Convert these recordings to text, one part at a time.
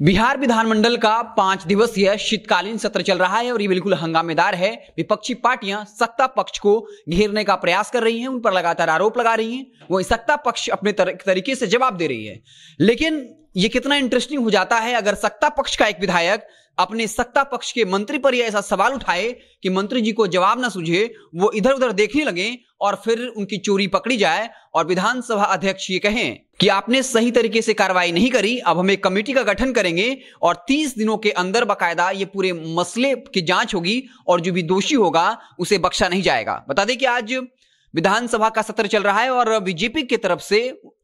बिहार विधानमंडल का 5 दिवसीय शीतकालीन सत्र चल रहा है और ये बिल्कुल हंगामेदार है। विपक्षी पार्टियां सत्ता पक्ष को घेरने का प्रयास कर रही हैं, उन पर लगातार आरोप लगा रही हैं, वही सत्ता पक्ष अपने तरीके से जवाब दे रही है। लेकिन ये कितना इंटरेस्टिंग हो जाता है अगर सत्ता पक्ष का एक विधायक अपने सत्ता पक्ष के मंत्री पर यह ऐसा सवाल उठाए कि मंत्री जी को जवाब ना सूझे, वो इधर उधर देखने लगे और फिर उनकी चोरी पकड़ी जाए और विधानसभा अध्यक्ष ये कहें कि आपने सही तरीके से कार्रवाई नहीं करी, अब हम एक कमेटी का गठन करेंगे और 30 दिनों के अंदर बाकायदा ये पूरे मसले की जांच होगी और जो भी दोषी होगा उसे बख्शा नहीं जाएगा। बता दें कि आज विधानसभा का सत्र चल रहा है और बीजेपी की तरफ से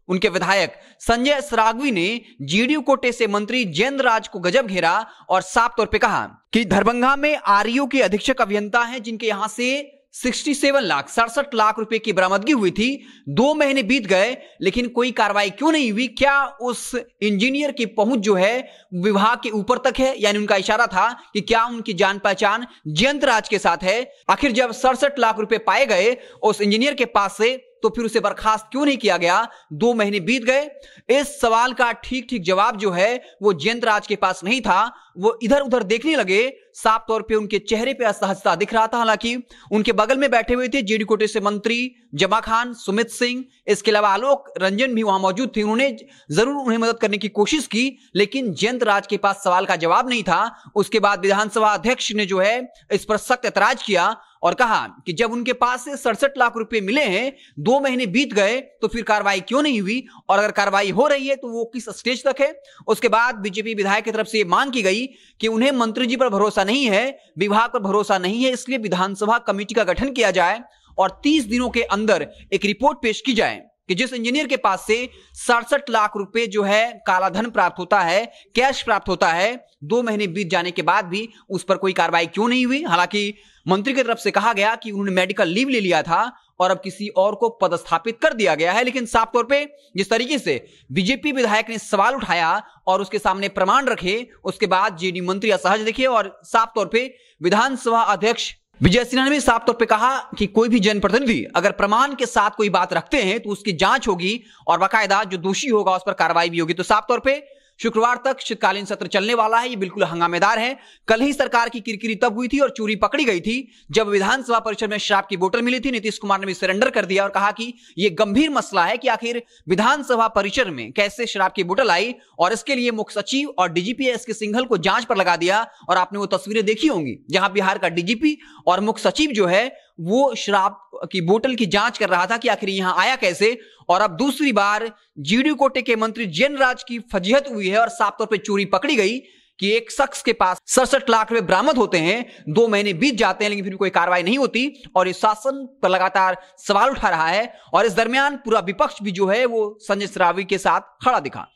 उनके विधायक संजय सरावगी ने जेडीयू कोटे से मंत्री जयेंद्र राज को गजब घेरा और साफ तौर पे कहा कि दरभंगा में आरईओ के अधीक्षक अभियंता हैं जिनके यहां से 67 लाख रुपए की बरामदगी हुई थी। 2 महीने बीत गए लेकिन कोई कार्रवाई क्यों नहीं हुई? क्या उस इंजीनियर की पहुंच जो है विभाग के ऊपर तक है? यानी उनका इशारा था कि क्या उनकी जान पहचान जयंत राज के साथ है? आखिर जब 67 लाख रुपए पाए गए उस इंजीनियर के पास से तो फिर उसे बर्खास्त क्यों नहीं किया गया? 2 महीने बीत गए। इस सवाल का ठीक जवाब जो है वो जयंत राज के पास नहीं था। वो इधर उधर देखने लगे, साफ तौर पे उनके चेहरे पे असहजता दिख रहा था। हालांकि उनके बगल में बैठे हुए थे जेडीयू कोटे से मंत्री जमा खान, सुमित सिंह, इसके अलावा आलोक रंजन भी वहां मौजूद थे। उन्होंने जरूर उन्हें मदद करने की कोशिश की लेकिन जयंत राज के पास सवाल का जवाब नहीं था। उसके बाद विधानसभा अध्यक्ष ने जो है इस पर सख्त ऐतराज किया और कहा कि जब उनके पास से 67 लाख रुपए मिले हैं, 2 महीने बीत गए तो फिर कार्रवाई क्यों नहीं हुई और अगर कार्रवाई हो रही है तो वो किस स्टेज तक है? उसके बाद बीजेपी विधायक की तरफ से मांग की गई कि उन्हें मंत्री जी पर भरोसा नहीं है, विभाग पर भरोसा नहीं है, इसलिए विधानसभा कमेटी का गठन किया जाए और 30 दिनों के अंदर एक रिपोर्ट पेश की जाए कि जिस इंजीनियर के पास से 67 लाख रुपए जो है काला धन प्राप्त होता है, कैश प्राप्त होता है, 2 महीने बीत जाने के बाद भी उस पर कोई कार्रवाई क्यों नहीं हुई? हालांकि मंत्री की तरफ से कहा गया कि उन्होंने मेडिकल लीव ले लिया था और अब किसी और को पदस्थापित कर दिया गया है। लेकिन साफ तौर पे जिस तरीके से बीजेपी विधायक ने सवाल उठाया और उसके सामने प्रमाण रखे, उसके बाद जेडीयू मंत्री असहज दिखे और साफ तौर पे विधानसभा अध्यक्ष विजय सिन्हा ने भी साफ तौर पे कहा कि कोई भी जनप्रतिनिधि अगर प्रमाण के साथ कोई बात रखते हैं तो उसकी जांच होगी और बाकायदा जो दोषी होगा उस पर कार्रवाई भी होगी। तो साफ तौर पे शुक्रवार तक शीतकालीन सत्र चलने वाला है। ये बिल्कुल हंगामेदार है। कल ही सरकार की किरकिरी तब हुई थी और चोरी पकड़ी गई थी जब विधानसभा परिसर में शराब की बोतल मिली थी। नीतीश कुमार ने भी सरेंडर कर दिया और कहा कि यह गंभीर मसला है कि आखिर विधानसभा परिसर में कैसे शराब की बोतल आई और इसके लिए मुख्य सचिव और डीजीपी एस के सिंघल को जांच पर लगा दिया। और आपने वो तस्वीरें देखी होंगी जहां बिहार का डीजीपी और मुख्य सचिव जो है वो शराब की बोतल की जांच कर रहा था कि आखिर यहां आया कैसे। और अब दूसरी बार जेडीयू कोटे के मंत्री जयेंद्र राज की फजीहत हुई है और साफ तौर पे चोरी पकड़ी गई कि एक शख्स के पास 67 लाख रुपए बरामद होते हैं, 2 महीने बीत जाते हैं लेकिन फिर कोई कार्रवाई नहीं होती और इस शासन पर लगातार सवाल उठा रहा है। और इस दरमियान पूरा विपक्ष भी जो है वो संजय सरावगी के साथ खड़ा दिखा।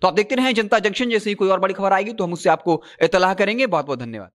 तो आप देखते रहें जनता जंक्शन। जैसे ही कोई और बड़ी खबर आएगी तो हम उससे आपको इत्तला करेंगे। बहुत बहुत धन्यवाद।